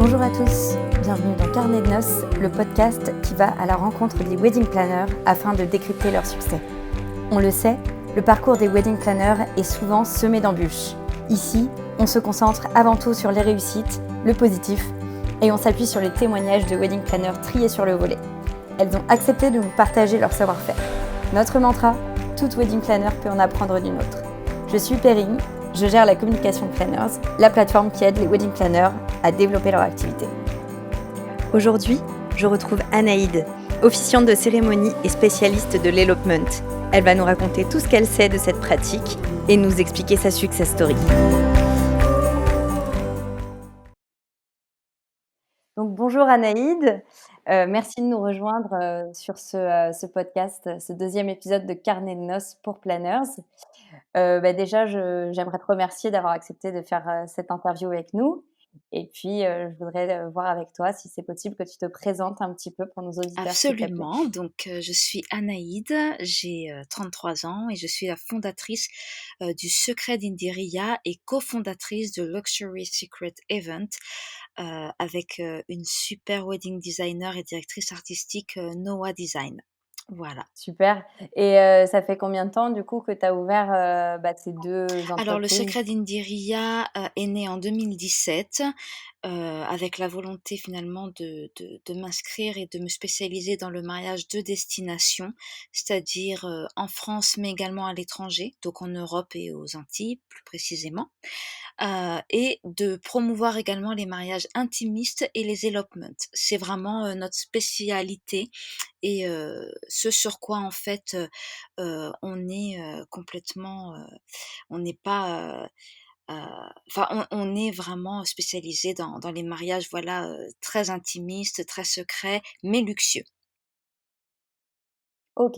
Bonjour à tous, bienvenue dans Carnet de Noces, le podcast qui va à la rencontre des wedding planners afin de décrypter leur succès. On le sait, le parcours des wedding planners est souvent semé d'embûches. Ici, on se concentre avant tout sur les réussites, le positif, et on s'appuie sur les témoignages de wedding planners triés sur le volet. Elles ont accepté de nous partager leur savoir-faire. Notre mantra, toute wedding planner peut en apprendre d'une autre. Je suis Perrine, je gère la communication Planners, la plateforme qui aide les wedding planners à développer leur activité. Aujourd'hui, je retrouve Anaïde, officiante de cérémonie et spécialiste de l'elopement. Elle va nous raconter tout ce qu'elle sait de cette pratique et nous expliquer sa success story. Donc bonjour Anaïde, merci de nous rejoindre sur ce podcast, ce deuxième épisode de Carnet de Noces pour Planners. Déjà, j'aimerais te remercier d'avoir accepté de faire cette interview avec nous. Et puis, je voudrais voir avec toi si c'est possible que tu te présentes un petit peu pour nos auditeurs, s'il te plaît. Absolument. Donc, je suis Anaïde, j'ai 33 ans et je suis la fondatrice du Secret d'Indiria et cofondatrice de Luxury Secret Event avec une super wedding designer et directrice artistique Noah Design. Voilà. Super. Et ça fait combien de temps, du coup, que tu as ouvert ces deux Alors, le entreprises? Secret d'Indiria est né en 2017 avec la volonté finalement de m'inscrire et de me spécialiser dans le mariage de destination, c'est-à-dire en France mais également à l'étranger, donc en Europe et aux Antilles plus précisément, et de promouvoir également les mariages intimistes et les elopements. C'est vraiment notre spécialité et ce sur quoi en fait on est complètement, on n'est pas enfin, on est vraiment spécialisé dans les mariages, voilà, très intimistes, très secrets, mais luxueux. Ok.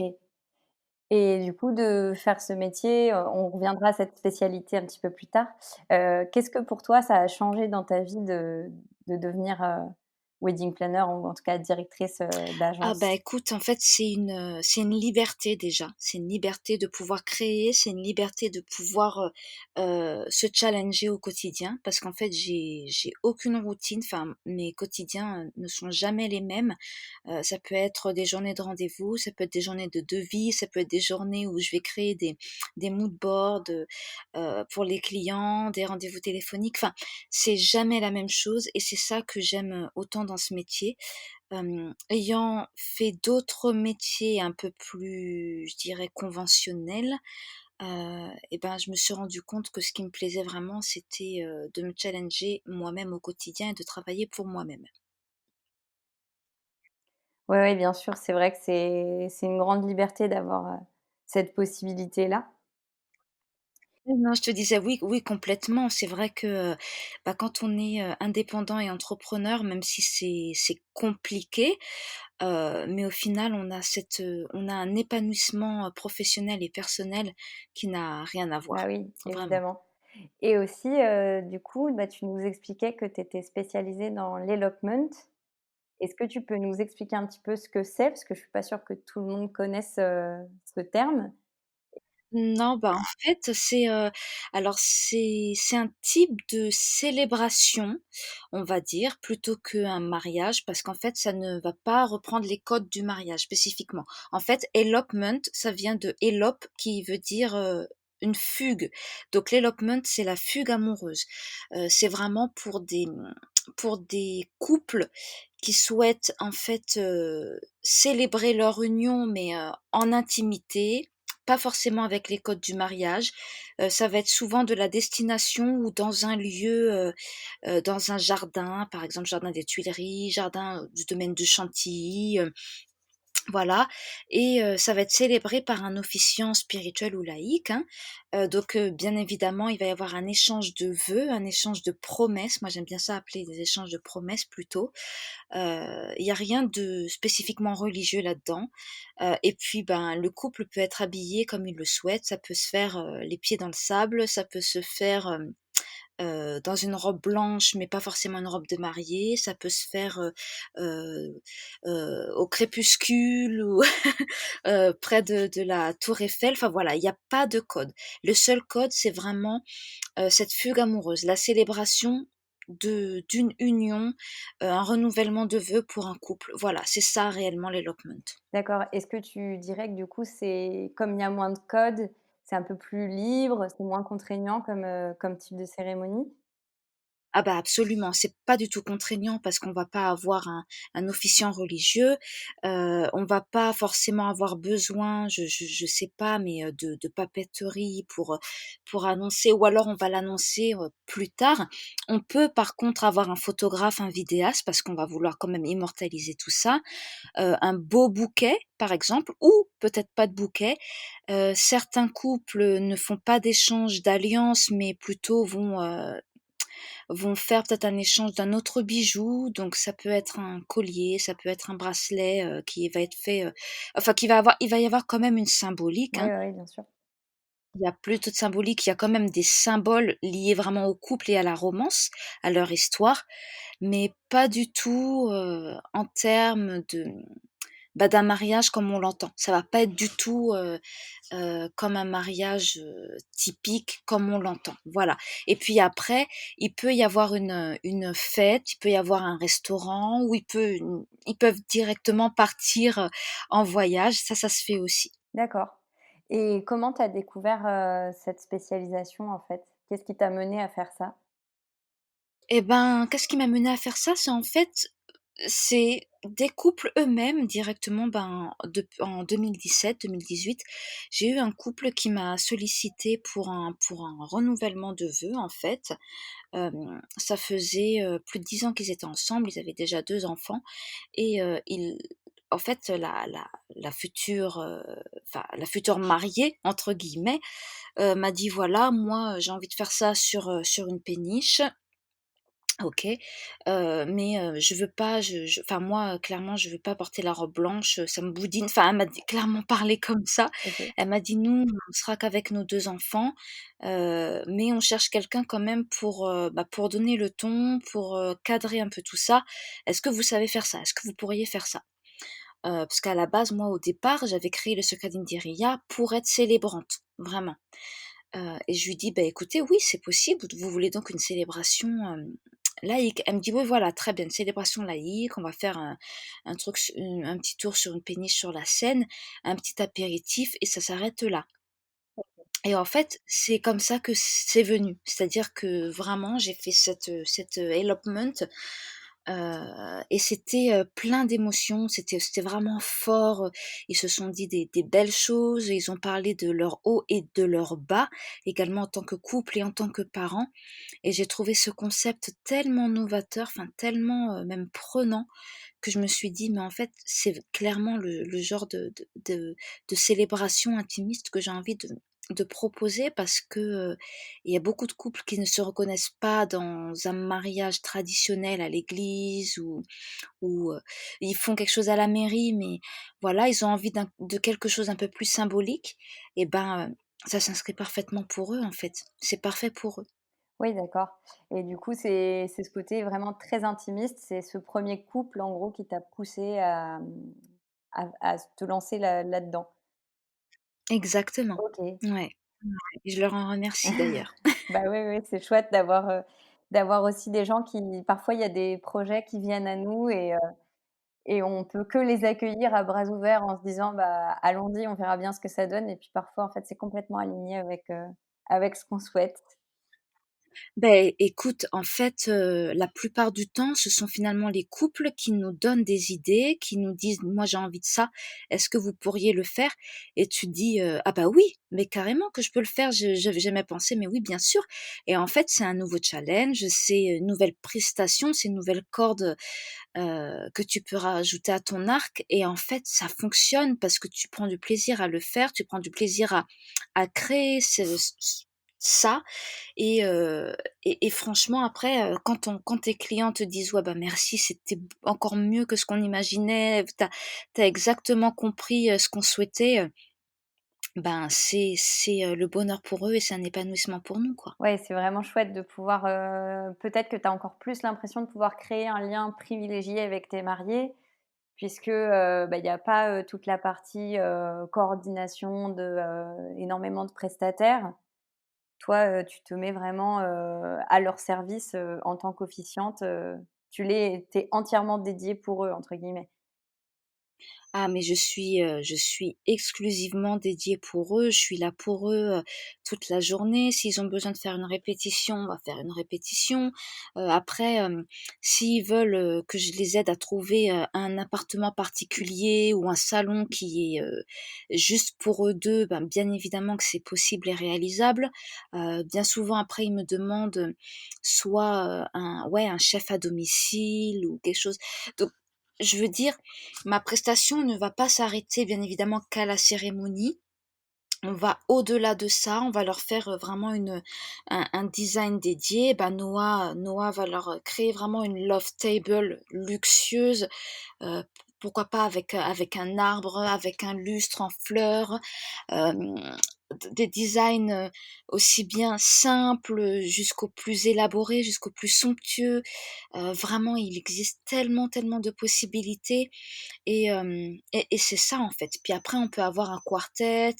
Et du coup, de faire ce métier, on reviendra à cette spécialité un petit peu plus tard. Qu'est-ce que pour toi, ça a changé dans ta vie de devenir wedding planner ou en tout cas directrice Ah bah, d'agence? écoute, en fait, c'est une liberté déjà. C'est une liberté de pouvoir créer, c'est une liberté de pouvoir, se challenger au quotidien parce qu'en fait, j'ai aucune routine, enfin, mes quotidiens, ne sont jamais les mêmes. Ça peut être des journées de rendez-vous, ça peut être des journées de devis, ça peut être des journées où je vais créer des mood boards, pour les clients, des rendez-vous téléphoniques. Enfin, c'est jamais la même chose et c'est ça que j'aime, autant dans ce métier. Ayant fait d'autres métiers un peu plus, je dirais, conventionnels, et ben, je me suis rendu compte que ce qui me plaisait vraiment, c'était, de me challenger moi-même au quotidien et de travailler pour moi-même. Oui, oui, bien sûr, c'est vrai que c'est une grande liberté d'avoir cette possibilité-là. Non, je te disais oui, oui, complètement. C'est vrai que, bah, quand on est, indépendant et entrepreneur, même si c'est compliqué, mais au final, on a un épanouissement, professionnel et personnel qui n'a rien à Bah voir, oui, vraiment. évidemment. Et aussi, du coup, tu nous expliquais que tu étais spécialisée dans l'elopement. Est-ce que tu peux nous expliquer un petit peu ce que c'est? Parce que je suis pas sûre que tout le monde connaisse, ce terme. Non, bah, en fait, alors c'est un type de célébration, on va dire, plutôt qu'un mariage, parce qu'en fait, ça ne va pas reprendre les codes du mariage spécifiquement. En fait, elopement, ça vient de elope qui veut dire, une fugue. Donc l'elopement, c'est la fugue amoureuse. C'est vraiment pour des couples qui souhaitent en fait, célébrer leur union, mais, en intimité, pas forcément avec les codes du mariage. Ça va être souvent de la destination ou dans un lieu, dans un jardin, par exemple jardin des Tuileries, jardin, du domaine de Chantilly, voilà, et ça va être célébré par un officiant spirituel ou laïque, hein. Donc bien évidemment, il va y avoir un échange de vœux, un échange de promesses. Moi, j'aime bien ça appeler des échanges de promesses plutôt. Il y a rien de spécifiquement religieux là-dedans, et puis, ben, le couple peut être habillé comme il le souhaite. Ça peut se faire, les pieds dans le sable, ça peut se faire, dans une robe blanche, mais pas forcément une robe de mariée. Ça peut se faire, au crépuscule ou près de la tour Eiffel. Enfin voilà, il y a pas de code. Le seul code, c'est vraiment, cette fugue amoureuse, la célébration d'une union, un renouvellement de vœux pour un couple. Voilà, c'est ça réellement l'elopement. D'accord. Est-ce que tu dirais que du coup, c'est comme il y a moins de codes, c'est un peu plus libre, c'est moins contraignant comme type de cérémonie? Ah bah, absolument, c'est pas du tout contraignant parce qu'on va pas avoir un officiant religieux, on va pas forcément avoir besoin, je sais pas, mais de papeterie pour annoncer ou alors on va l'annoncer, plus tard. On peut par contre avoir un photographe, un vidéaste parce qu'on va vouloir quand même immortaliser tout ça, un beau bouquet par exemple ou peut-être pas de bouquet. Certains couples ne font pas d'échange d'alliances mais plutôt vont faire peut-être un échange d'un autre bijou, donc ça peut être un collier, ça peut être un bracelet, qui va être fait, enfin il va y avoir quand même une symbolique, Oui, hein. oui, oui, bien sûr. Il y a plutôt de symbolique, il y a quand même des symboles liés vraiment au couple et à la romance, à leur histoire, mais pas du tout, en termes d'un mariage comme on l'entend. Ça va pas être du tout, comme un mariage, typique comme on l'entend, voilà. Et puis après, il peut y avoir une fête, il peut y avoir un restaurant où ils peuvent directement partir, en voyage, ça se fait aussi. D'accord. Et comment tu as découvert, cette spécialisation en fait? Qu'est-ce qui t'a mené à faire ça? Et ben, qu'est-ce qui m'a mené à faire ça? C'est des couples eux-mêmes directement, ben, en 2017-2018, j'ai eu un couple qui m'a sollicité pour un renouvellement de vœux, en fait. Ça faisait, plus de 10 ans qu'ils étaient ensemble, ils avaient déjà 2 enfants et ils en fait, la future, enfin, la future «mariée» entre guillemets, m'a dit: «Voilà, moi, j'ai envie de faire ça sur une péniche». OK, mais je veux pas, je enfin moi, clairement, je veux pas porter la robe blanche, ça me boudine. Enfin, elle m'a dit clairement parlé comme ça. OK. Elle m'a dit: «Nous, on sera qu'avec nos 2 enfants, mais on cherche quelqu'un quand même pour donner le ton, pour, cadrer un peu tout ça. Est-ce que vous savez faire ça? Est-ce que vous pourriez faire ça?» Parce qu'à la base, moi, au départ, j'avais créé le Secret d'Indiria pour être célébrante, vraiment. Et je lui dis: «Bah, écoutez, oui, c'est possible. Vous voulez donc une célébration, laïque?» Elle me dit: «Oui, voilà, très bien, une célébration laïque. On va faire un truc un petit tour sur une péniche sur la Seine, un petit apéritif et ça s'arrête là». Et en fait, c'est comme ça que c'est venu. C'est-à-dire que vraiment, j'ai fait cette elopement, et c'était, plein d'émotions, c'était vraiment fort, ils se sont dit des belles choses, ils ont parlé de leur haut et de leur bas, également en tant que couple et en tant que parents et j'ai trouvé ce concept tellement novateur, enfin tellement, même prenant que je me suis dit: «Mais en fait, c'est clairement le genre de célébration intimiste que j'ai envie de proposer» parce que, il y a beaucoup de couples qui ne se reconnaissent pas dans un mariage traditionnel à l'église ou, ils font quelque chose à la mairie, mais voilà, ils ont envie de quelque chose un peu plus symbolique et ben, ça s'inscrit parfaitement pour eux, en fait. C'est parfait pour eux. Oui, d'accord. Et du coup, c'est ce côté vraiment très intimiste, c'est ce premier couple en gros qui t'a poussé à te lancer là-dedans? Exactement. OK. Ouais, et je leur en remercie d'ailleurs. Bah, oui, oui, c'est chouette d'avoir aussi des gens qui parfois il y a des projets qui viennent à nous et on peut que les accueillir à bras ouverts en se disant: «Bah, allons-y, on verra bien ce que ça donne» et puis parfois, en fait, c'est complètement aligné avec ce qu'on souhaite. Beh, écoute, en fait, la plupart du temps, ce sont finalement les couples qui nous donnent des idées, qui nous disent: «Moi, j'ai envie de ça, est-ce que vous pourriez le faire?» Et tu dis, «Ah bah oui, mais carrément que je peux le faire, je j'avais jamais pensé, mais oui, bien sûr» et en fait, c'est un nouveau challenge, c'est une nouvelle prestation, c'est une nouvelle corde, que tu peux rajouter à ton arc et en fait, ça fonctionne parce que tu prends du plaisir à le faire, tu prends du plaisir à créer ça et franchement après, quand tes clients te disent: «Ouais, bah, merci, c'était encore mieux que ce qu'on imaginait, tu as exactement compris, ce qu'on souhaitait», ben, c'est le bonheur pour eux et c'est un épanouissement pour nous, quoi. Ouais, c'est vraiment chouette de pouvoir, peut-être que tu as encore plus l'impression de pouvoir créer un lien privilégié avec tes mariés puisque, bah, il y a pas, toute la partie, coordination de, énormément de prestataires. toi, tu te mets vraiment, à leur service, en tant qu'officiante, tu es «entièrement dédiée pour eux» entre guillemets? Ah mais je suis exclusivement dédiée pour eux, je suis là pour eux, toute la journée. S'ils ont besoin de faire une répétition, on va faire une répétition. Après, s'ils veulent, que je les aide à trouver, un appartement particulier ou un salon qui est, juste pour eux 2, ben, bien évidemment que c'est possible et réalisable. Bien souvent après ils me demandent, soit, un chef à domicile ou quelque chose. Donc je veux dire, ma prestation ne va pas s'arrêter bien évidemment qu'à la cérémonie. On va au-delà de ça, on va leur faire, vraiment un design dédié. Bah, Noah va leur, créer vraiment une love table luxueuse, pourquoi pas avec un arbre, avec un lustre en fleurs, hem, des designs, aussi bien simples, jusqu'au plus élaboré, jusqu'au plus somptueux. Vraiment il existe tellement, tellement de possibilités et c'est ça, en fait. Puis après, on peut avoir un quartet,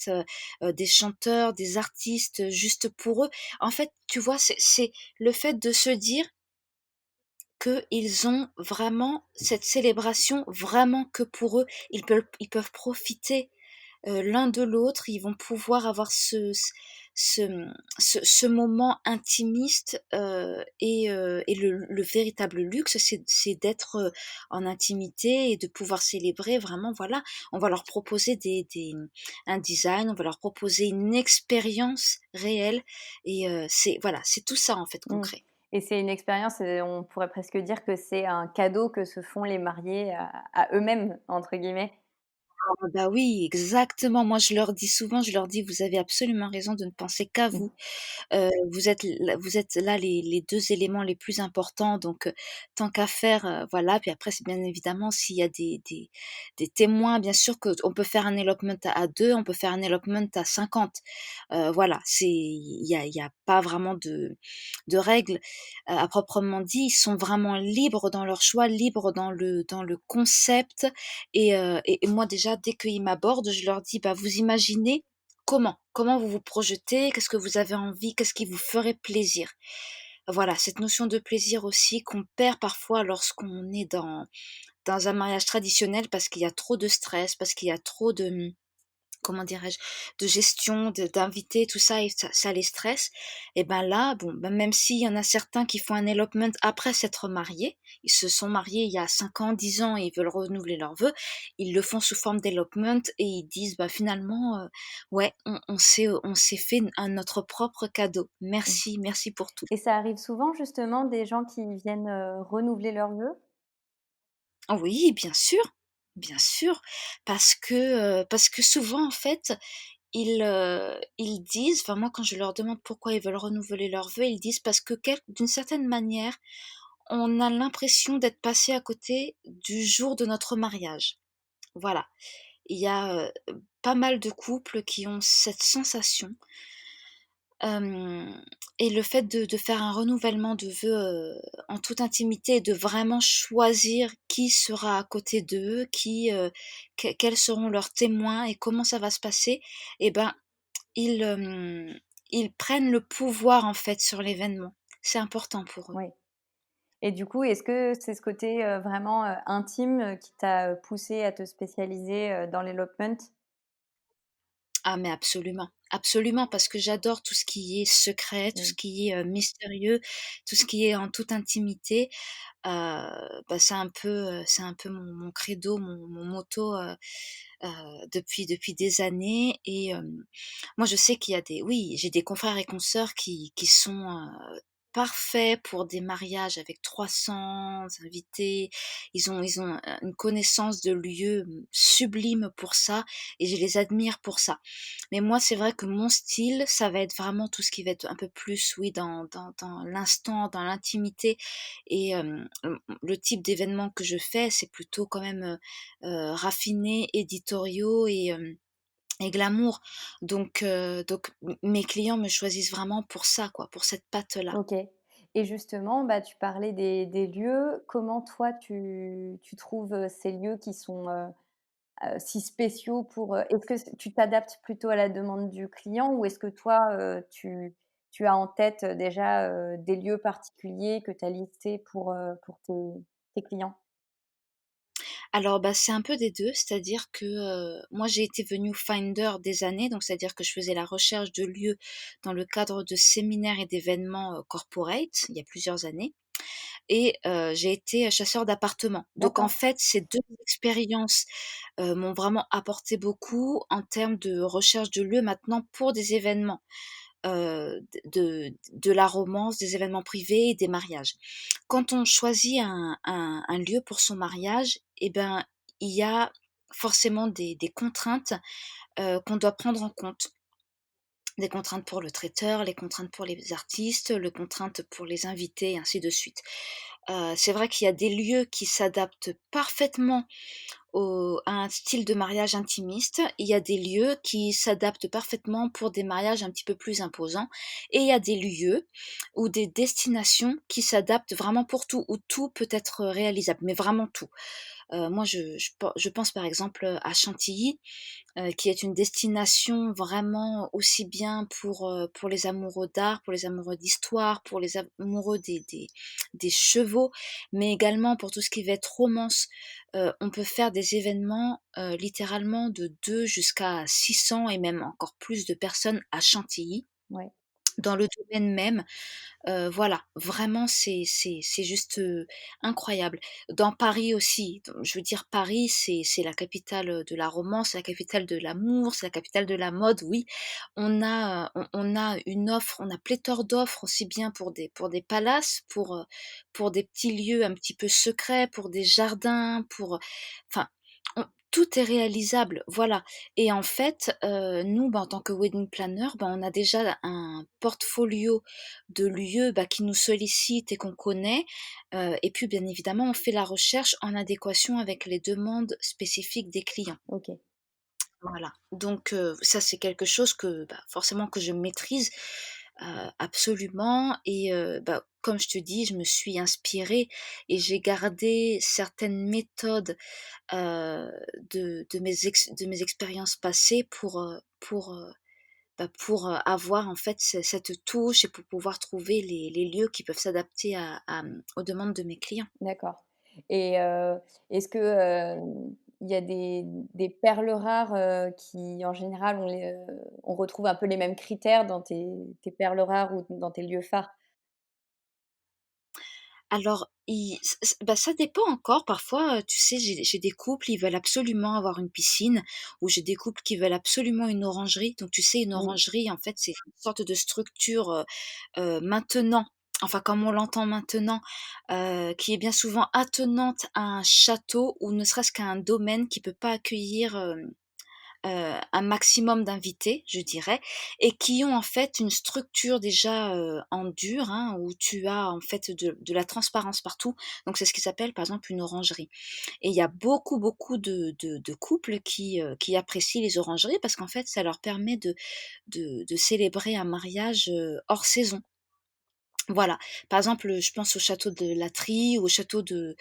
des chanteurs, des artistes, juste pour eux. En fait, tu vois, c'est le fait de se dire qu'ils ont vraiment cette célébration vraiment que pour eux. Ils peuvent profiter l'un de l'autre, ils vont pouvoir avoir ce moment intimiste, et le véritable luxe, c'est d'être, en intimité et de pouvoir célébrer vraiment, voilà. On va leur proposer un design, on va leur proposer une expérience réelle et c'est voilà, c'est tout ça, en fait, qu'on Mmh, crée. et c'est une expérience, on pourrait presque dire que c'est un cadeau que se font les mariés à «eux-mêmes» entre guillemets. Ah bah oui, exactement. Moi, je leur dis souvent, je leur dis: «Vous avez absolument raison de ne penser qu'à Mmh. vous». Vous êtes là les 2 éléments les plus importants donc tant qu'à faire, voilà. Puis après c'est bien évidemment s'il y a des témoins, bien sûr qu'on peut faire un elopement à 2, on peut faire un elopement à 50. Voilà, il y a pas vraiment de règles, à proprement dit. Ils sont vraiment libres dans leur choix, libres dans le concept et moi déjà dès qu'ils m'abordent, je leur dis: «Bah, vous imaginez comment? Comment vous vous projetez? Qu'est-ce que vous avez envie? Qu'est-ce qui vous ferait plaisir?» Voilà, cette notion de plaisir aussi qu'on perd parfois lorsqu'on est dans un mariage traditionnel parce qu'il y a trop de stress, parce qu'il y a trop de, comment dirais-je? De gestion, de d'invités, tout ça et ça les stresse et ben là, bon, ben, même s'il y en a certains qui font un elopement après s'être mariés, ils se sont mariés il y a 5 ans, 10 ans et ils veulent renouveler leurs vœux, ils le font sous forme d'elopement et ils disent: «Bah, finalement, ouais, on s'est fait notre propre cadeau. Mmh, Merci, merci pour tout». et ça arrive souvent justement des gens qui viennent, renouveler leurs vœux? Oui, bien sûr, parce que souvent en fait, ils disent, enfin moi quand je leur demande pourquoi ils veulent renouveler leurs vœux, ils disent parce que d'une certaine manière, on a l'impression d'être passé à côté du jour de notre mariage. Voilà. Il y a, pas mal de couples qui ont cette sensation. Hem et le fait de faire un renouvellement de vœux, en toute intimité et de vraiment choisir qui sera à côté d'eux, quels seront leurs témoins et comment ça va se passer et ben, ils, ils prennent le pouvoir, en fait, sur l'événement. C'est important pour eux. Oui, et du coup, est-ce que c'est ce côté, vraiment, intime, qui t'a, poussée à te spécialiser, dans l'elopement? Ah mais absolument, absolument, parce que j'adore tout ce qui est secret, tout ce Mmh. qui est, mystérieux, tout ce qui est en toute intimité. Bah, c'est un peu mon credo, mon motto, depuis des années et moi je sais qu'il y a des oui, j'ai des confrères et consoeurs qui sont, parfaits pour des mariages avec 300 invités. Ils ont, une connaissance de lieux, sublime pour ça et je les admire pour ça. Mais moi, c'est vrai que mon style, ça va être vraiment tout ce qui va être un peu plus, oui, dans l'instant, dans l'intimité et le type d'événement que je fais, c'est plutôt quand même, raffinés, éditoriaux et glamour. Donc mes clients me choisissent vraiment pour ça, quoi, pour cette patte-là. OK, et justement, bah, tu parlais des lieux. Comment toi tu trouves, ces lieux qui sont, si spéciaux pour, est-ce que tu t'adaptes plutôt à la demande du client ou est-ce que toi, tu tu as en tête, déjà, des lieux particuliers que tu as listés pour tes clients? Alors, bah, c'est un peu des 2, c'est-à-dire que, moi j'ai été venue finder des années, donc c'est-à-dire que je faisais la recherche de lieux dans le cadre de séminaires et d'événements, corporate, il y a plusieurs années et j'ai été chasseur d'appartements. Donc en D'accord, fait, ces 2 expériences, m'ont vraiment apporté beaucoup en termes de recherche de lieux maintenant pour des événements. De la romance, des événements privés et des mariages. Quand on choisit un lieu pour son mariage, et ben, il y a forcément des contraintes, qu'on doit prendre en compte. Des contraintes pour le traiteur, les contraintes pour les artistes, les contraintes pour les invités et ainsi de suite. C'est vrai qu'il y a des lieux qui s'adaptent parfaitement à un style de mariage intimiste. Il y a des lieux qui s'adaptent parfaitement pour des mariages un petit peu plus imposants. Et il y a des lieux ou des destinations qui s'adaptent vraiment pour tout, où tout peut être réalisable, mais vraiment tout. Moi, je pense par exemple à Chantilly, qui est une destination vraiment aussi bien pour les amoureux d'art, pour les amoureux d'histoire, pour les amoureux des chevaux, mais également pour tout ce qui va être romance. On peut faire des événements, littéralement de 2 jusqu'à 600 et même encore plus de personnes à Chantilly, ouais. dans le domaine même. Voilà, vraiment c'est juste, incroyable. Dans Paris aussi, donc je veux dire Paris, c'est la capitale, de la romance, c'est la capitale de l'amour, c'est la capitale de la mode, oui. On a une offre, on a pléthore d'offres aussi bien pour des palaces, pour des petits lieux un petit peu secrets, pour des jardins, enfin, on tout est réalisable, voilà. Et en fait, nous, bah, en tant que wedding planner, bah, on a déjà un portfolio de lieux, bah, qui nous sollicitent et qu'on connaît, et puis bien évidemment on fait la recherche en adéquation avec les demandes spécifiques des clients. OK. Voilà, donc ça c'est quelque chose que, bah, forcément que je maîtrise, absolument et bah, comme je te dis, je me suis inspirée et j'ai gardé certaines méthodes, de mes expériences passées pour, avoir en fait cette touche et pour pouvoir trouver les lieux qui peuvent s'adapter aux demandes de mes clients. D'accord et est-ce que, il y a des perles rares, qui en général on retrouve un peu les mêmes critères dans tes perles rares ou dans tes lieux phares? Alors i ç ç bah, ça dépend encore parfois, tu sais, j'ai des couples, ils veulent absolument avoir une piscine ou j'ai des couples qui veulent absolument une orangerie. Donc tu sais, une Oui, orangerie, en fait, c'est une sorte de structure, maintenant, enfin comme on l'entend maintenant, qui est bien souvent attenante à un château ou ne serait-ce qu'à un domaine qui peut pas accueillir, un maximum d'invités, je dirais, et qui ont en fait une structure déjà, en dur, hein, où tu as en fait de la transparence partout. Donc c'est ce qui s'appelle par exemple une orangerie. Et il y a beaucoup, beaucoup de couples qui apprécient les orangeries parce qu'en fait ça leur permet de célébrer un mariage, hors saison. Voilà. Par exemple, je pense au château de Latry, de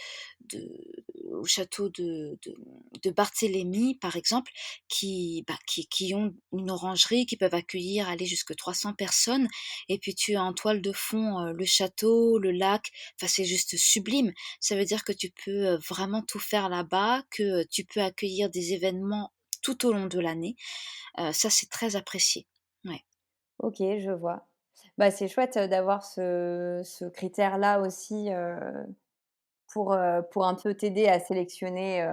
au château de Barthélemy, par exemple, qui ont une orangerie, qui peuvent accueillir, aller jusque 300 personnes et puis tu as en toile de fond, le château, le lac, enfin, c'est juste sublime. Ça veut dire que tu peux, vraiment tout faire là-bas, que tu peux accueillir des événements tout au long de l'année. Ça, c'est très apprécié. Ouais. OK, je vois. Bah, c'est chouette, d'avoir ce critère-là aussi, pour un peu t'aider à sélectionner,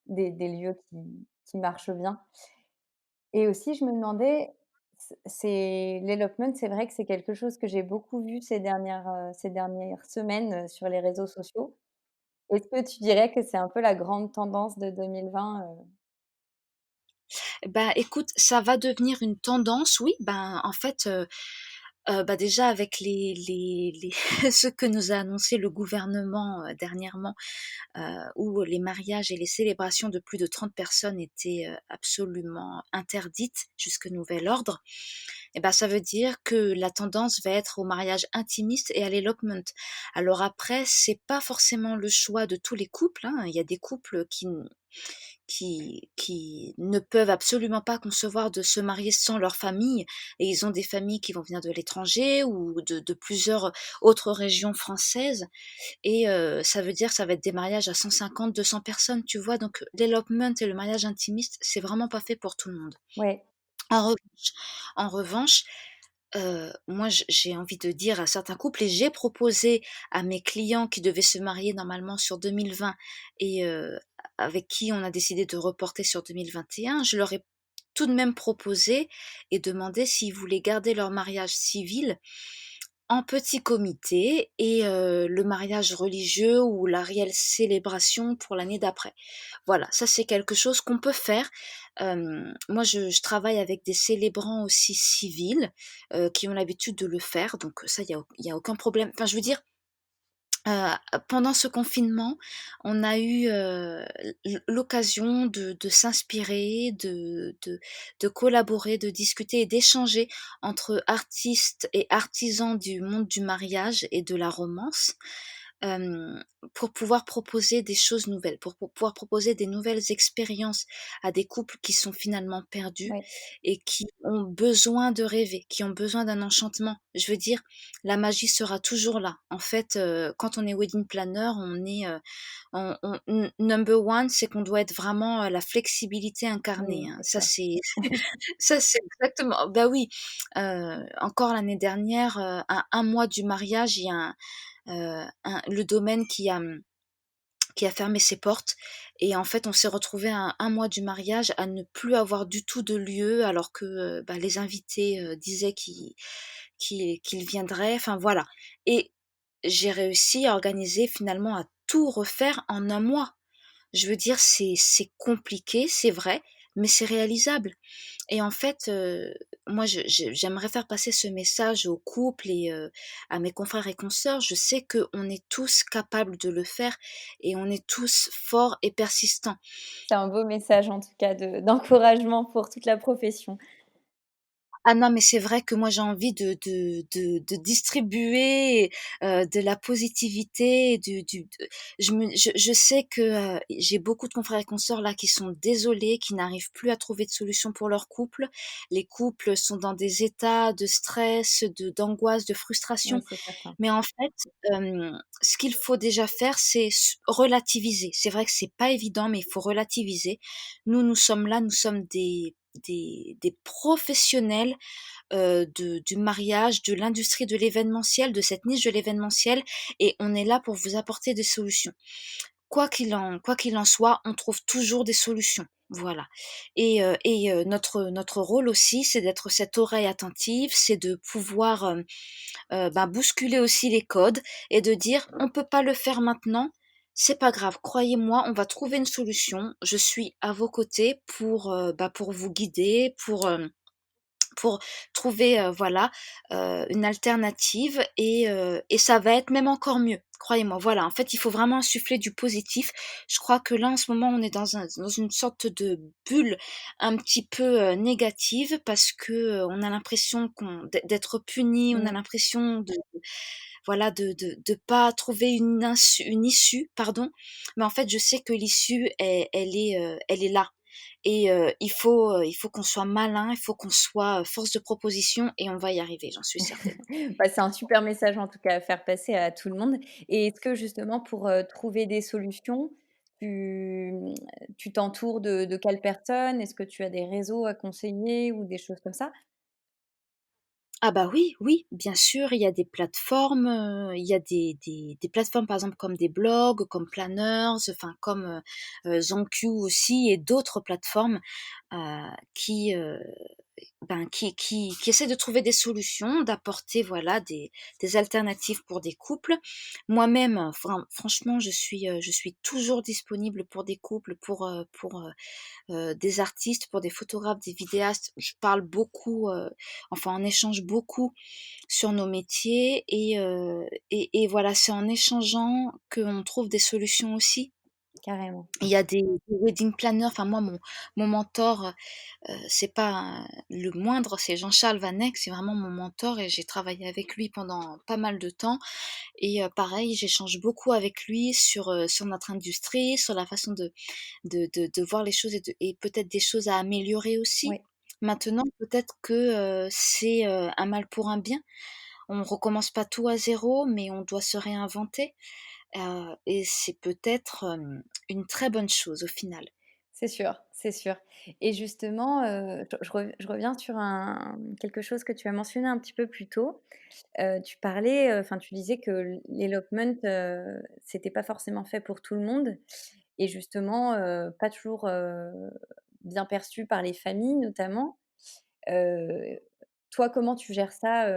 des lieux qui marchent bien. Et aussi, je me demandais, c'est l'elopement, c'est vrai que c'est quelque chose que j'ai beaucoup vu ces dernières semaines, sur les réseaux sociaux. Est-ce que tu dirais que c'est un peu la grande tendance de 2020, Bah, écoute, ça va devenir une tendance, oui. Ben, en fait, bah, déjà avec les ce que nous a annoncé le gouvernement, dernièrement, où les mariages et les célébrations de plus de 30 personnes étaient, absolument interdites jusque nouvel ordre. Et ben, ça veut dire que la tendance va être au mariage intimiste et à l'elopement. Alors après, c'est pas forcément le choix de tous les couples, hein. Il y a des couples qui qui ne peuvent absolument pas concevoir de se marier sans leur famille, et ils ont des familles qui vont venir de l'étranger ou de plusieurs autres régions françaises, et ça veut dire ça va être des mariages à 150-200 personnes, tu vois? Donc l'elopement et le mariage intimiste, c'est vraiment pas fait pour tout le monde. Ouais. En revanche, moi j'ai envie de dire à certains couples, et j'ai proposé à mes clients qui devaient se marier normalement sur 2020 et avec qui on a décidé de reporter sur 2021, je leur ai tout de même proposé et demandé s'ils voulaient garder leur mariage civil en petit comité, et le mariage religieux ou la réelle célébration pour l'année d'après. Voilà, ça c'est quelque chose qu'on peut faire. Moi je travaille avec des célébrants aussi civils, qui ont l'habitude de le faire, donc ça il y a aucun problème. Enfin je veux dire, pendant ce confinement, on a eu, l'occasion de s'inspirer, de collaborer, de discuter et d'échanger entre artistes et artisans du monde du mariage et de la romance, hem, pour pouvoir proposer des choses nouvelles, pour pouvoir proposer des nouvelles expériences à des couples qui sont finalement perdus Ouais. et qui ont besoin de rêver, qui ont besoin d'un enchantement. Je veux dire, la magie sera toujours là. En fait, quand on est wedding planner, on est, number one, c'est qu'on doit être vraiment, la flexibilité incarnée, Oui, hein. c'est Ça, clair. c'est ça, c'est exactement, bah, oui, encore l'année dernière, à 1 mois du mariage, il y a le domaine qui a fermé ses portes, et en fait, on s'est retrouvé à 1 mois du mariage à ne plus avoir du tout de lieu, alors que, bah, les invités, disaient qu'ils viendraient, enfin voilà, et j'ai réussi à organiser, finalement, à tout refaire en 1 mois. Je veux dire, c'est compliqué, c'est vrai, mais c'est réalisable. Et en fait, moi j'aimerais faire passer ce message aux couples et à mes confrères et consoeurs. Je sais qu'on est tous capables de le faire et on est tous forts et persistants. C'est un beau message en tout cas d'encouragement pour toute la profession. Ah non, mais c'est vrai que moi j'ai envie de distribuer, de la positivité, je sais que, j'ai beaucoup de confrères et consoeurs là qui sont désolés, qui n'arrivent plus à trouver de solution pour leur couple. Les couples sont dans des états de stress, d'angoisse, de Oui, frustration. c'est certain. Mais en fait, ce qu'il faut déjà faire, c'est relativiser. C'est vrai que c'est pas évident, mais il faut relativiser. Nous sommes là, nous sommes des professionnels, du mariage, de l'industrie de l'événementiel, de cette niche de l'événementiel, et on est là pour vous apporter des solutions. Quoi qu'il en soit, on trouve toujours des solutions. Voilà, et notre rôle aussi, c'est d'être cette oreille attentive, c'est de pouvoir, ben, bousculer aussi les codes et de dire: «On peut pas le faire maintenant, c'est pas grave, croyez-moi, on va trouver une solution. Je suis à vos côtés pour, bah, pour vous guider, pour trouver, voilà, une alternative, et ça va être même encore mieux, croyez-moi». Voilà, en fait, il faut vraiment insuffler du positif. Je crois que là, en ce moment, on est dans une sorte de bulle un petit peu, négative, parce que, on a l'impression d'être puni, on a Mmh. l'impression de voilà, de pas trouver une issue, pardon. Mais en fait, je sais que l'issue, elle est là, et il faut qu'on soit malin, il faut qu'on soit, force de proposition, et on va y arriver, j'en suis certaine. Bah, c'est un super message en tout cas à faire passer à tout le monde et est-ce que justement pour, trouver des solutions, tu t'entoures de quelles personnes? Est-ce que tu as des réseaux à conseiller ou des choses comme ça? Ah bah oui, oui, bien sûr, il y a des plateformes, il y a des plateformes, par exemple, comme des blogs, comme Planners, enfin comme, ZenQ aussi, et d'autres plateformes, heu, qui, ben, qui essaient de trouver des solutions, d'apporter, voilà, des alternatives pour des couples. Moi-même, franchement, je suis toujours disponible pour des couples, pour des artistes, pour des photographes, des vidéastes. Je parle beaucoup, enfin on échange beaucoup sur nos métiers, et voilà, c'est en échangeant qu'on trouve des solutions aussi. carrément. Il y a des wedding planners, enfin moi mon mentor, c'est pas le moindre, c'est Jean-Charles Vanek, c'est vraiment mon mentor et j'ai travaillé avec lui pendant pas mal de temps et pareil, j'échange beaucoup avec lui sur notre industrie, sur la façon de voir les choses et peut-être des choses à améliorer aussi. Oui, Maintenant, peut-être que, c'est, un mal pour un bien. On recommence pas tout à zéro, mais on doit se réinventer, et c'est peut-être, une très bonne chose au final. c'est sûr, c'est sûr. Et justement, je reviens sur quelque chose que tu as mentionné un petit peu plus tôt. Tu parlais, enfin, tu disais que l'elopement, c'était pas forcément fait pour tout le monde et justement, pas toujours, bien perçu par les familles notamment. Heu, Toi, comment tu gères ça,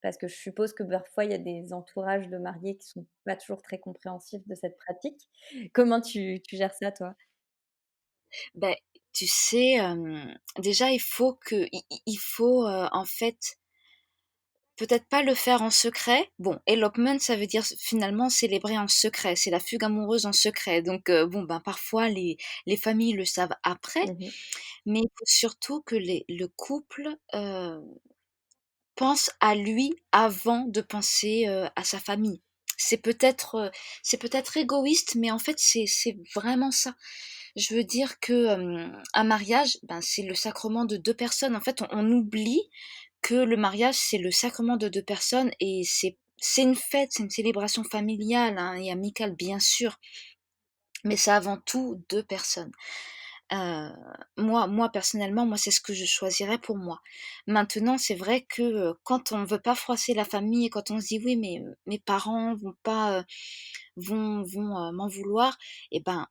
parce que je suppose que parfois il y a des entourages de mariés qui sont pas toujours très compréhensifs de cette pratique. Comment tu gères ça toi? Beh, tu sais, déjà il faut, en fait, peut-être pas le faire en secret. Bon, elopement, ça veut dire finalement célébrer en secret, c'est la fugue amoureuse en secret donc bon, ben, parfois les familles le savent après, Mmh. mais il faut surtout que le couple, pense à lui avant de penser, à sa famille. C'est peut-être, heu, c'est peut-être égoïste, mais en fait, c'est vraiment ça. Je veux dire que, un mariage, ben, c'est le sacrement de 2 personnes. En fait, on oublie que le mariage, c'est le sacrement de 2 personnes et c'est une fête, c'est une célébration familiale, hein, et amicale, bien sûr, mais c'est avant tout 2 personnes. Heu, moi personnellement, moi c'est ce que je choisirais pour moi. Maintenant, c'est vrai que, quand on ne veut pas froisser la famille et quand on se dit: «Oui, mais, mes parents vont pas, m'en vouloir», et ben,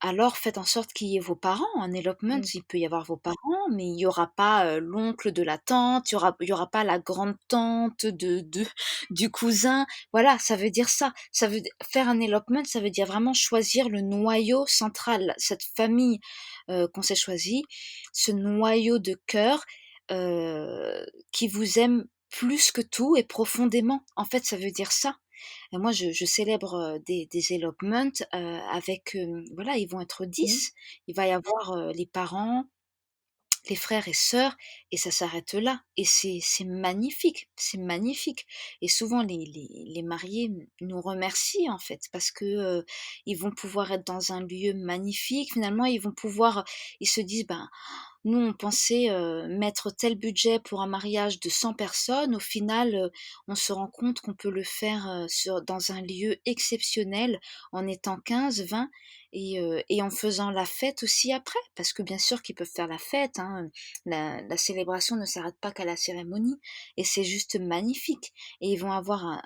alors faites en sorte qu'il y ait vos parents. En elopement, Mmh. il peut y avoir vos parents, mais il y aura pas, l'oncle de la tante, il y aura pas la grande-tante de du cousin. Voilà, ça veut dire ça. Ça veut d Faire un elopement, ça veut dire vraiment choisir le noyau central, cette famille, qu'on s'est choisie, ce noyau de cœur, qui vous aime plus que tout et profondément. En fait, ça veut dire ça. Et moi, je célèbre, des elopements, avec, voilà, ils vont être Mmh. 10. Il va y avoir, les parents, les frères et sœurs et ça s'arrête là et c'est magnifique, c'est magnifique et souvent les mariés nous remercient, en fait, parce que, ils vont pouvoir être dans un lieu magnifique. Finalement, ils se disent: «Ben, nous, on pensait, mettre tel budget pour un mariage de 100 personnes. Au final, on se rend compte qu'on peut le faire, dans un lieu exceptionnel en étant 15, 20 et en faisant la fête aussi après. Parce que bien sûr qu'ils peuvent faire la fête, hein, la célébration ne s'arrête pas qu'à la cérémonie et c'est juste magnifique et ils vont avoir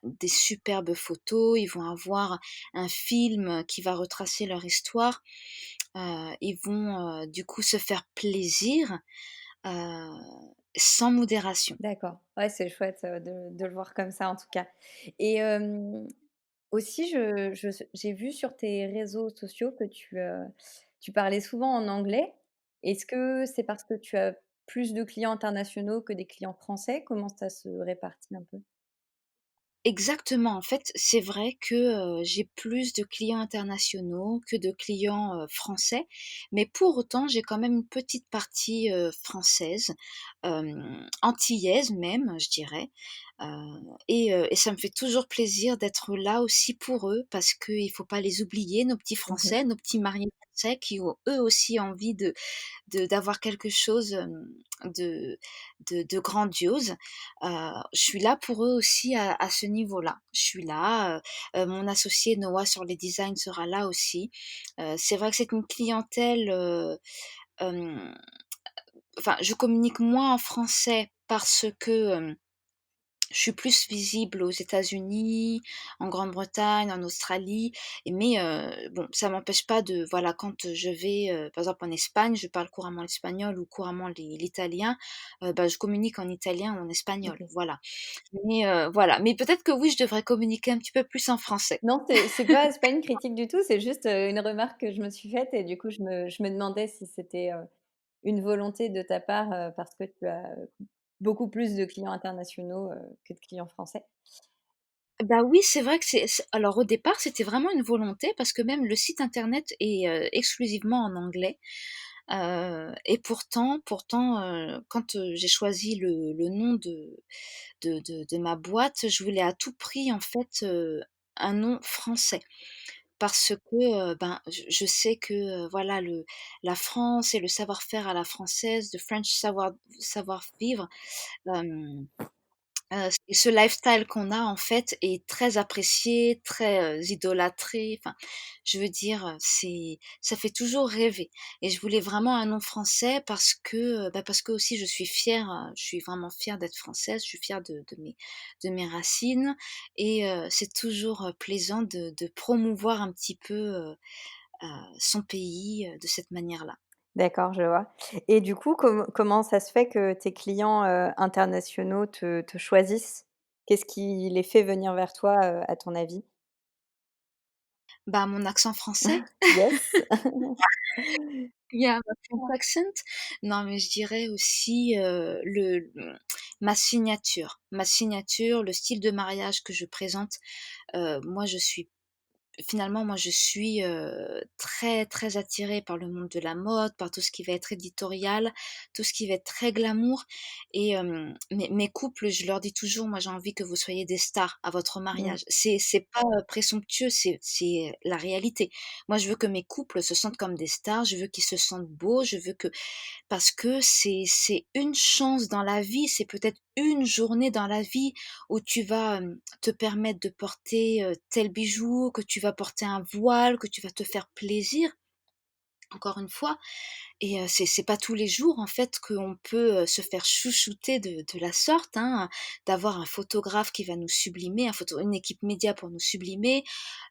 des superbes photos, ils vont avoir un film qui va retracer leur histoire. Ils vont, du coup se faire plaisir, heu, sans modération. D'accord. Ouais, c'est chouette, de le voir comme ça en tout cas. Et aussi j'ai vu sur tes réseaux sociaux que tu parlais souvent en anglais. Est-ce que c'est parce que tu as plus de clients internationaux que des clients français? Comment ça se répartit un peu? Exactement, en fait, c'est vrai que, j'ai plus de clients internationaux que de clients, français, mais pour autant, j'ai quand même une petite partie, française, antillaise même, je dirais, heu et ça me fait toujours plaisir d'être là aussi pour eux parce qu'il faut pas les oublier, nos petits Mmh. Français, nos petits mariés français qui ont eux aussi envie d'avoir quelque chose, de de grandiose. Je suis là pour eux aussi à ce niveau-là. Je suis là, mon associé Noah sur les designs sera là aussi. C'est vrai que c'est une clientèle, hem, enfin, je communique moins en français parce que, je suis plus visible aux États-Unis, en Grande-Bretagne, en Australie mais bon, ça m'empêche pas de voilà, quand je vais, par exemple en Espagne, je parle couramment l'espagnol ou couramment l'italien, bah, je communique en italien ou en espagnol, OK. voilà. Mais voilà, mais peut-être que oui, je devrais communiquer un petit peu plus en français. Non, c'est pas une critique du tout, c'est juste, une remarque que je me suis faite et du coup je me demandais si c'était, une volonté de ta part, parce que tu as beaucoup plus de clients internationaux, que de clients français. Bah, oui, c'est vrai que c'est alors au départ, c'était vraiment une volonté parce que même le site internet est, exclusivement en anglais, et pourtant, quand, j'ai choisi le nom de ma boîte, je voulais à tout prix, en fait, un nom français. Parce que, ben, je sais que, voilà, la France et le savoir-faire à la française, the French savoir-vivre, hem ce lifestyle qu'on a en fait est très apprécié, très, idolâtré, enfin, je veux dire, ça fait toujours rêver et je voulais vraiment un nom français parce que, bah, parce que aussi je suis vraiment fière d'être française, je suis fière de mes racines et c'est toujours, plaisant de promouvoir un petit peu, son pays, de cette manière-là. D'accord, je vois. Et du coup, comment ça se fait que tes clients, internationaux te choisissent? Qu'est-ce qui les fait venir vers toi, à ton avis? Bah, mon accent français. Yes. Yeah, my French accent. Non, mais je dirais aussi, ma signature, le style de mariage que je présente. Moi, je suis, très, très attirée par le monde de la mode, par tout ce qui va être éditorial, tout ce qui va être très glamour et mes couples, je leur dis toujours: «Moi, j'ai envie que vous soyez des stars à votre Mmh. mariage». C'est pas, présomptueux, c'est la réalité. Moi, je veux que mes couples se sentent comme des stars, je veux qu'ils se sentent beaux, je veux que parce que c'est une chance dans la vie, c'est peut-être une journée dans la vie où tu vas, te permettre de porter, tel bijou, que tu vas porter un voile, que tu vas te faire plaisir, encore une fois et c'est pas tous les jours en fait qu'on peut, se faire chouchouter de la sorte, hein, d'avoir un photographe qui va nous sublimer, une équipe média pour nous sublimer,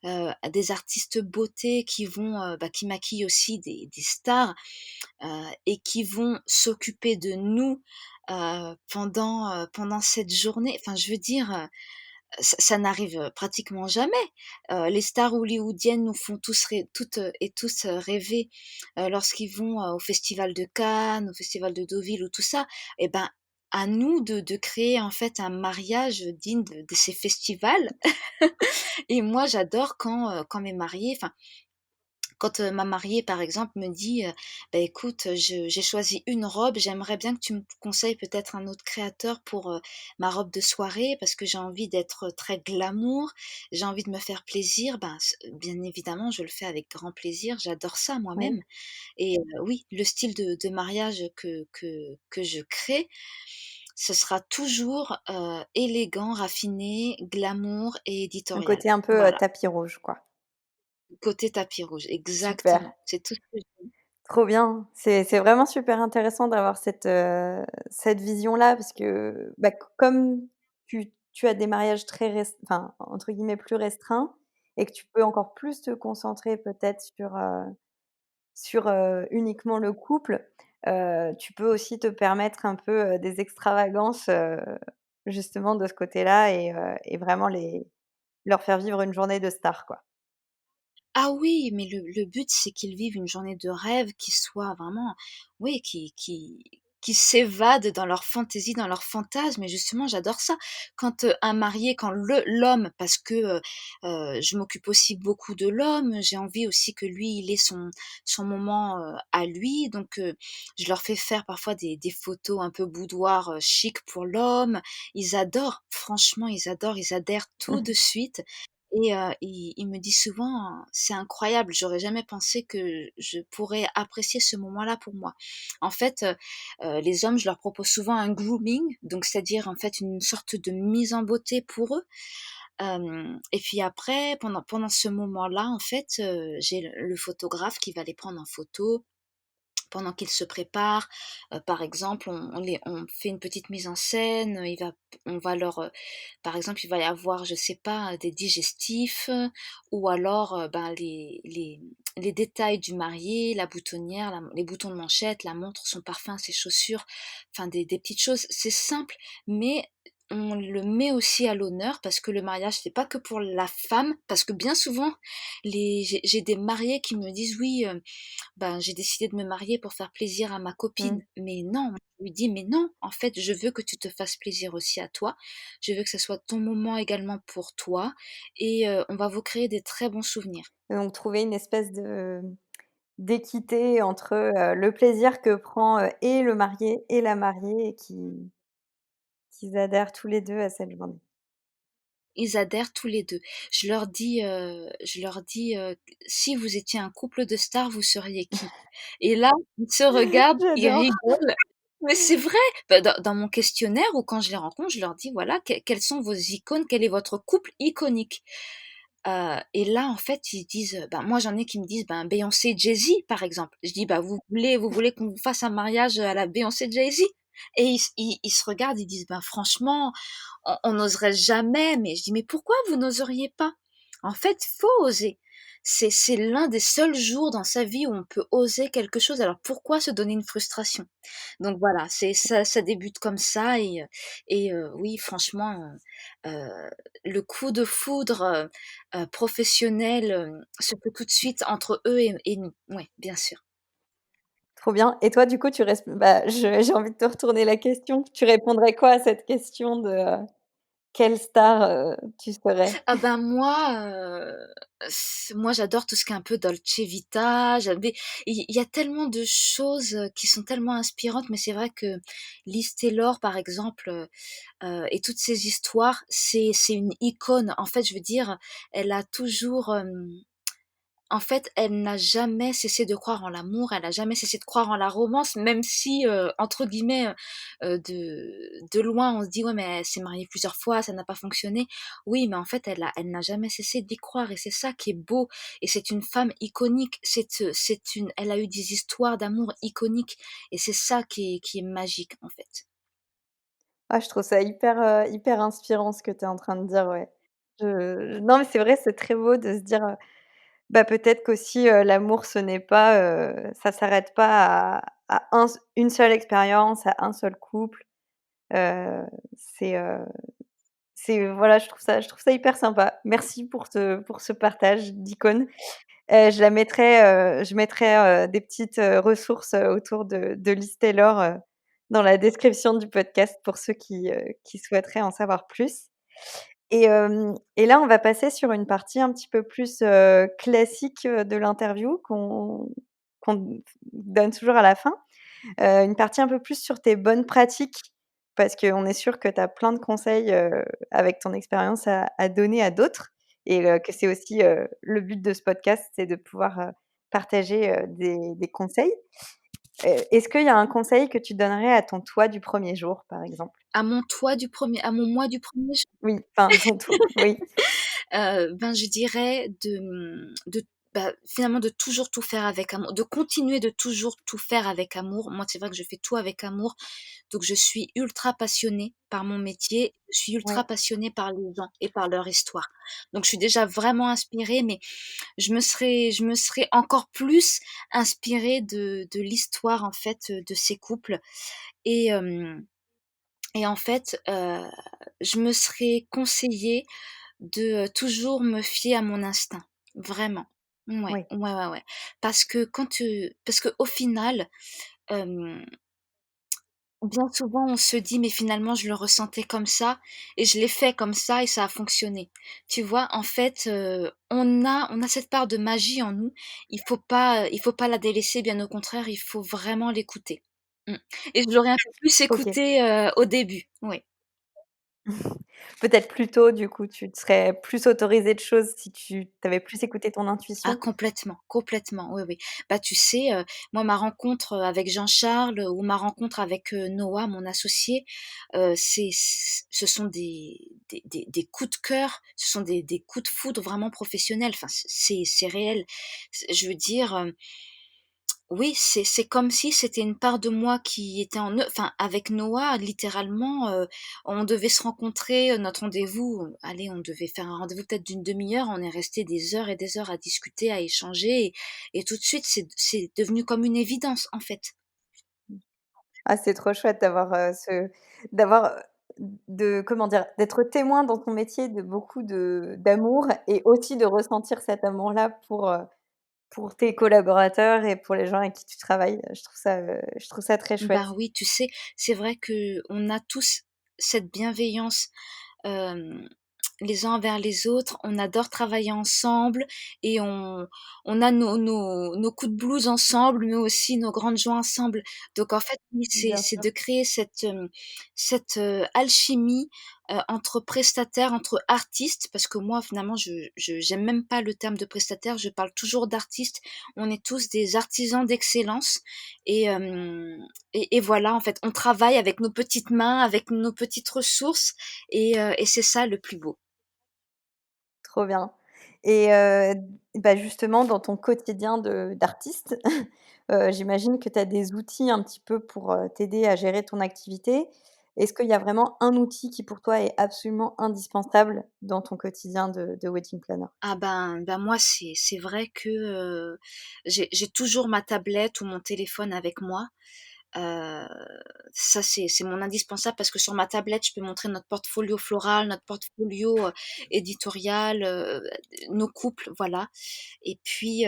des artistes beauté qui vont, bah, qui maquillent aussi des stars, et qui vont s'occuper de nous, pendant cette journée. Enfin, je veux dire, ça n'arrive, pratiquement jamais. Les stars hollywoodiennes nous font toutes, et tous, rêver, lorsqu'ils vont, au festival de Cannes, au festival de Deauville ou tout ça. Et ben, à nous de créer en fait un mariage digne de ces festivals et moi j'adore quand mes mariés enfin quand, ma mariée, par exemple, me dit, «Bah, écoute, j'ai choisi une robe, j'aimerais bien que tu me conseilles peut-être un autre créateur pour, ma robe de soirée parce que j'ai envie d'être très glamour, j'ai envie de me faire plaisir». Ben, bien évidemment, je le fais avec grand plaisir, j'adore ça Oui. moi-même et oui, le style de mariage que je crée, ce sera toujours, élégant, raffiné, glamour et Un éditorial. côté un peu, Voilà, tapis rouge, quoi. côté tapis rouge, Super. exactement, c'est tout ce que je Trop bien. C'est vraiment super intéressant d'avoir cette vision-là parce que, bah, comme tu as des mariages très enfin, entre guillemets, «plus restreints» et que tu peux encore plus te concentrer peut-être sur uniquement le couple, tu peux aussi te permettre un peu, des extravagances, justement de ce côté-là et vraiment leur faire vivre une journée de star, quoi. Ah oui, mais le but, c'est qu'ils vivent une journée de rêve qui soit vraiment oui, qui s'évadent dans leur fantaisie, dans leurs fantasmes et justement, j'adore ça. Quand l'homme parce que, je m'occupe aussi beaucoup de l'homme, j'ai envie aussi que lui, il ait son moment, à lui donc je leur fais faire parfois des photos un peu boudoir, chic pour l'homme. Ils adorent, franchement, ils adhèrent tout de suite et il me dit souvent: «C'est incroyable, j'aurais jamais pensé que je pourrais apprécier ce moment-là pour moi». En fait, les hommes, je leur propose souvent un grooming, donc c'est-à-dire, en fait, une sorte de mise en beauté pour eux. Et puis après, pendant ce moment-là, en fait, j'ai le photographe qui va les prendre en photo pendant qu'ils se préparent, par exemple, on fait une petite mise en scène, on va leur, par exemple, il va y avoir, je sais pas, des digestifs, ou alors, ben, les détails du marié, la boutonnière, les boutons de manchette, la montre, son parfum, ses chaussures, enfin des petites choses. C'est simple, mais on le met aussi à l'honneur parce que le mariage, c'est pas que pour la femme, parce que bien souvent, j'ai des mariés qui me disent: «Oui, ben, j'ai décidé de me marier pour faire plaisir à ma Mmh. copine». Mais non, je lui dis: «Mais non, en fait, je veux que tu te fasses plaisir aussi à toi. Je veux que ça soit ton moment également pour toi et on va vous créer des très bons souvenirs». Donc trouver une espèce de d'équité entre, le plaisir que prend, et le marié et la mariée et qu'ils adhèrent tous les 2 à cette journée. Ils adhèrent tous les 2. Je leur dis: «Si vous étiez un couple de stars, vous seriez qui?» Et là, ils se regardent, ils J'adore. rigolent. Mais c'est vrai! Bah, dans mon questionnaire ou quand je les rencontre, je leur dis: «Voilà, quelles sont vos icônes? Quel est votre couple iconique?» Et là, en fait, ils disent, ben, moi, j'en ai qui me disent, ben, Beyoncé, Jay-Z, par exemple. Je dis: «Bah, vous voulez qu'on vous fasse un mariage à la Beyoncé, Jay-Z?» Et ils se regardent, ils disent: «Ben, franchement, on n'oserait jamais». Mais je dis: «Mais pourquoi vous n'oseriez pas?» En fait, faut oser. C'est l'un des seuls jours dans sa vie où on peut oser quelque chose, alors pourquoi se donner une frustration? Donc voilà, c'est ça débute comme ça oui, franchement, le coup de foudre, professionnel, se fait tout de suite entre eux et nous. Ouais, bien sûr. Trop bien et toi, du coup, bah, j'ai envie de te retourner la question. Tu répondrais quoi à cette question de, quelle star, tu serais? Ah ben moi, moi j'adore tout ce qui est un peu Dolce Vita, j'avais il y a tellement de choses, qui sont tellement inspirantes, mais c'est vrai que Liz Taylor par exemple, et toutes ces histoires, c'est une icône. En fait, je veux dire, elle a toujours, en fait, elle n'a jamais cessé de croire en l'amour, elle n'a jamais cessé de croire en la romance, même si, entre guillemets, de loin, on se dit: «Ouais, mais elle s'est mariée plusieurs fois, ça n'a pas fonctionné». Oui, mais en fait, elle n'a jamais cessé d'y croire et c'est ça qui est beau et c'est une femme iconique. Elle a eu des histoires d'amour iconiques et c'est ça qui est magique, en fait. Ah, je trouve ça hyper inspirant ce que tu es en train de dire, ouais. Non, mais c'est vrai, c'est très beau de se dire, bah, peut-être qu'aussi, l'amour, ce n'est pas, ça s'arrête pas à une seule expérience, à un seul couple. Heu, c'est, heu, voilà, je trouve ça hyper sympa. Merci pour ce partage d'icônes. Je mettrai, des petites, ressources, autour de Liz Taylor, dans la description du podcast pour ceux qui souhaiteraient en savoir plus. Et là, on va passer sur une partie un petit peu plus, classique, de l'interview qu'on donne toujours à la fin. Une partie un peu plus sur tes bonnes pratiques, parce qu'on est sûr que tu as plein de conseils, avec ton expérience à donner à d'autres et que c'est aussi, le but de ce podcast, c'est de pouvoir, partager, des conseils. Est-ce qu'il y a un conseil que tu donnerais à ton toi du premier jour, par exemple? À mon moi du premier Oui, enfin, ton toi oui, Ben, je dirais bah, finalement de toujours tout faire avec amour, de continuer de toujours tout faire avec amour. Moi, c'est vrai que je fais tout avec amour, donc je suis ultra passionnée par mon métier, je suis ultra ouais, passionnée par les gens et par leur histoire. Donc je suis déjà vraiment inspirée, mais je me serais encore plus inspirée de l'histoire, en fait, de ces couples et en fait, je me serais conseillée de, toujours me fier à mon instinct, vraiment. Ouais, ouais. ouais, ouais, ouais. Parce qu'au final, bien souvent on se dit: «Mais finalement je le ressentais comme ça et je l'ai fait comme ça et ça a fonctionné». Tu vois? En fait, on a cette part de magie en nous, il faut pas la délaisser, bien au contraire, il faut vraiment l'écouter. Mmh et je l'aurais un peu plus OK. écouté, au début, oui. Peut-être plus tôt, du coup, tu te serais plus autorisé de choses si tu avais plus écouté ton Ah intuition? complètement, complètement, oui, oui. Bah, tu sais, moi ma rencontre, avec Jean-Charles, ou ma rencontre avec, Noah, mon associé, ce sont des coups de cœur, ce sont des coups de foudre vraiment professionnels. Enfin, c'est réel. Je veux dire, oui, c'est comme si c'était une part de moi qui était en eux. Enfin, avec Noah, littéralement, on devait se rencontrer, notre rendez-vous, allez, on devait faire un rendez-vous peut-être d'une demi-heure, on est resté des heures et des heures à discuter, à échanger et tout de suite, c'est devenu comme une évidence, en fait. Ah, c'est trop chouette d'avoir, d'avoir, de comment dire? D'être témoin dans ton métier de beaucoup de d'amour et aussi de ressentir cet amour-là pour tes collaborateurs et pour les gens avec qui tu travailles. Je trouve ça très Ben chouette. oui, tu sais, c'est vrai qu'on a tous cette bienveillance, hem, les uns envers les autres. On adore travailler ensemble et on a nos coups de blues ensemble, mais aussi nos grandes joies ensemble. Donc en fait, oui, Bien c'est sûr. de créer cette alchimie, entre prestataires, entre artistes, parce que moi finalement je j'aime même pas le terme de prestataire, je parle toujours d'artistes. On est tous des artisans d'excellence et et voilà, en fait, on travaille avec nos petites mains, avec nos petites ressources et c'est ça le plus beau. Trop bien et bah, justement dans ton quotidien de d'artiste, j'imagine que tu as des outils un petit peu pour, t'aider à gérer ton activité. Est-ce qu'il y a vraiment un outil qui pour toi est absolument indispensable dans ton quotidien de wedding planner? Ah ben moi c'est vrai que, j'ai toujours ma tablette ou mon téléphone avec moi. Heu, Ça c'est mon indispensable parce que sur ma tablette, je peux montrer notre portfolio floral, notre portfolio, éditorial, nos couples, voilà. Et puis,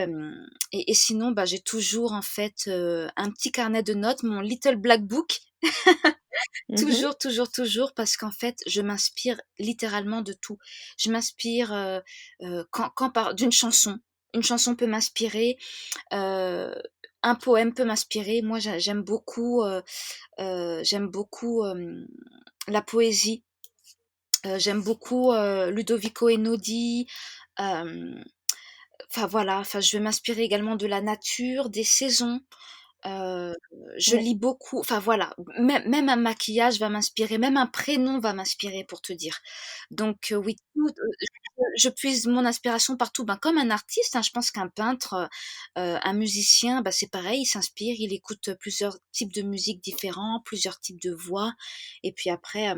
et sinon, bah, j'ai toujours en fait, un petit carnet de notes, mon little black book. Mmh. Toujours, toujours, toujours, parce qu'en fait, je m'inspire littéralement de tout. Je m'inspire, quand par d'une chanson. Une chanson peut m'inspirer, heu, un poème peut m'inspirer. Moi, j'aime beaucoup, la poésie. J'aime beaucoup, Ludovico Einaudi, hem, enfin voilà, enfin je vais m'inspirer également de la nature, des saisons. Heu, je Ouais. lis beaucoup, enfin voilà, même un maquillage va m'inspirer, même un prénom va m'inspirer pour te dire. Donc oui, tout, je puise mon inspiration partout. Ben, comme un artiste, hein, je pense qu'un peintre, un musicien, bah, c'est pareil, il s'inspire, il écoute, plusieurs types de musique différents, plusieurs types de voix et puis après,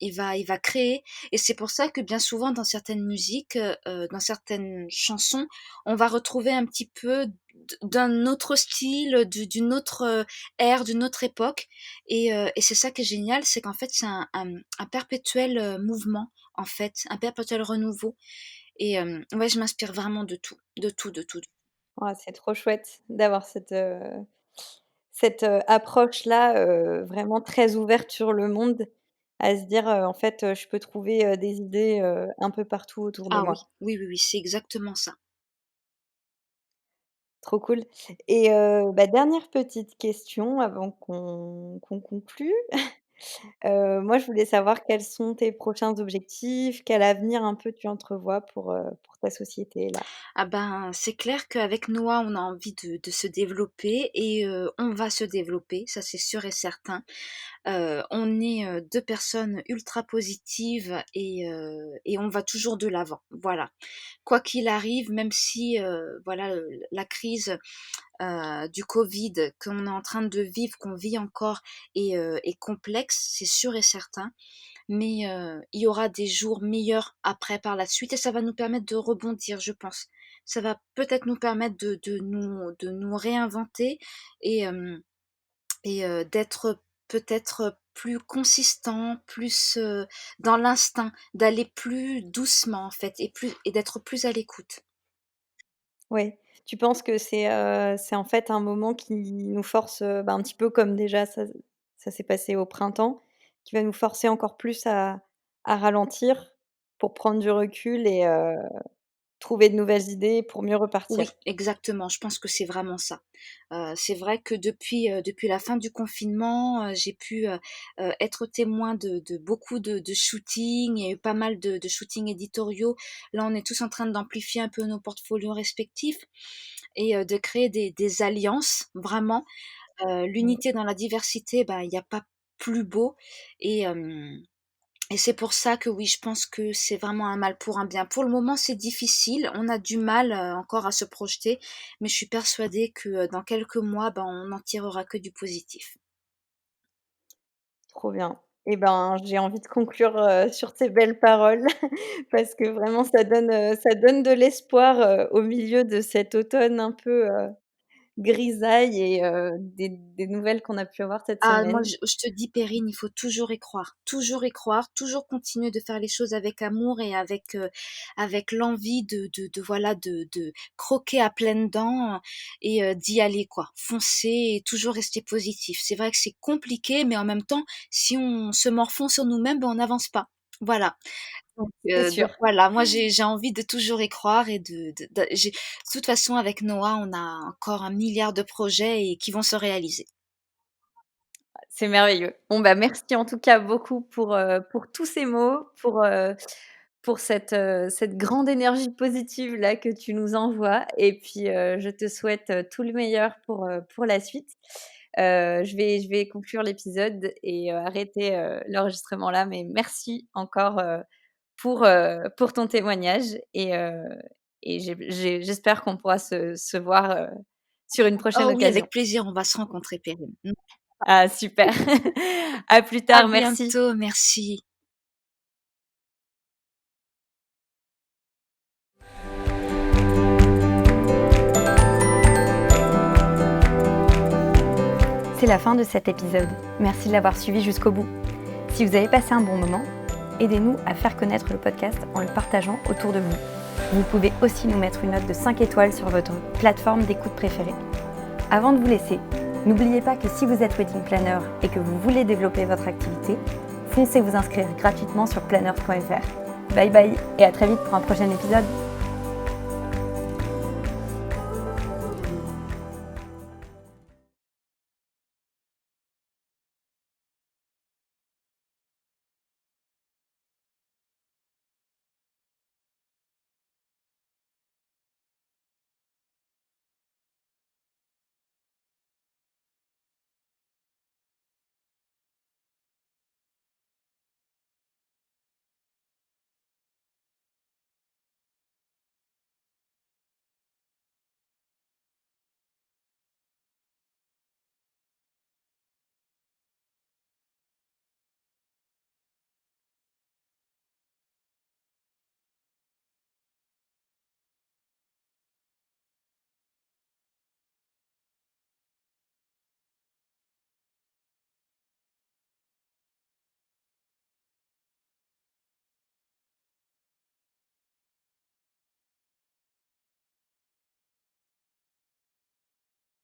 il va créer et c'est pour ça que bien souvent dans certaines musiques, dans certaines chansons, on va retrouver un petit peu d'un autre style, d'une autre, ère, d'une autre époque et c'est ça qui est génial, c'est qu'en fait, c'est un perpétuel, mouvement, en fait, un perpétuel renouveau et ouais, je m'inspire vraiment de tout, de tout, de tout. Ouais, c'est trop chouette d'avoir cette approche-là, vraiment très ouverte sur le monde, à se dire, en fait, «Je peux trouver, des idées, un peu partout autour de Ah oui, moi». oui, oui, oui, c'est exactement ça. Trop cool et bah, dernière petite question avant qu'on conclue. Moi, je voulais savoir quels sont tes prochains objectifs? Quel avenir un peu tu entrevois pour ta société là? Ah ben, c'est clair qu'avec Noah, on a envie de se développer et on va se développer, ça c'est sûr et certain. On est, 2 personnes ultra positives et on va toujours de l'avant, voilà. Quoi qu'il arrive, même si, voilà, la crise, du covid qu'on est en train de vivre, qu'on vit encore est complexe, c'est sûr et certain. Mais, il y aura des jours meilleurs après par la suite et ça va nous permettre de rebondir, je pense. Ça va peut-être nous permettre de nous réinventer et d'être peut-être plus consistant, plus, dans l'instinct, d'aller plus doucement en fait et d'être plus à l'écoute. Ouais. Tu penses que c'est en fait un moment qui nous force, bah, un petit peu comme déjà ça s'est passé au printemps, qui va nous forcer encore plus à ralentir pour prendre du recul et trouver de nouvelles idées pour mieux repartir? Oui, exactement, je pense que c'est vraiment ça. C'est vrai que depuis la fin du confinement, j'ai pu, être témoin de beaucoup de shootings. Il y a eu pas mal de shootings éditoriaux. Là, on est tous en train d'amplifier un peu nos portfolios respectifs et de créer des alliances vraiment. Mmh. L'unité dans la diversité, ben, il y a pas plus beau et et c'est pour ça que oui, je pense que c'est vraiment un mal pour un bien. Pour le moment, c'est difficile, on a du mal, encore à se projeter, mais je suis persuadée que, dans quelques mois, ben, on n'en tirera que du positif. Trop bien. Et ben, j'ai envie de conclure, sur ces belles paroles parce que vraiment ça donne de l'espoir, au milieu de cet automne un peu, grisaille et des nouvelles qu'on a pu avoir cette Ah, moi, semaine. je te dis, Perrine, il faut toujours y croire, toujours continuer de faire les choses avec amour et avec l'envie voilà, de croquer à pleines dents et d'y aller, quoi. Foncer et toujours rester positif. C'est vrai que c'est compliqué, mais en même temps, si on se morfond sur nous-mêmes, ben, on n'avance pas. Voilà. C'est sûr. Donc voilà, moi j'ai envie de toujours y croire et de toute façon avec Noah, on a encore un milliard de projets et qui vont se réaliser. C'est merveilleux. Bon, bah, merci en tout cas beaucoup pour tous ces mots, pour cette grande énergie positive là que tu nous envoies et puis, je te souhaite, tout le meilleur pour la suite. Je vais conclure l'épisode et arrêter, l'enregistrement là, mais merci encore, pour ton témoignage et j'espère qu'on pourra se voir, sur une prochaine Oh oui, occasion. avec plaisir, on va se rencontrer, Perrine. Ah super. À plus À tard, merci. bientôt, merci. C'est la fin de cet épisode. Merci de l'avoir suivi jusqu'au bout. Si vous avez passé un bon moment, aidez-nous à faire connaître le podcast en le partageant autour de vous. Vous pouvez aussi nous mettre une note de 5 étoiles sur votre plateforme d'écoute préférée. Avant de vous laisser, n'oubliez pas que si vous êtes wedding planner et que vous voulez développer votre activité, foncez vous inscrire gratuitement sur planners.fr. Bye bye et à très vite pour un prochain épisode.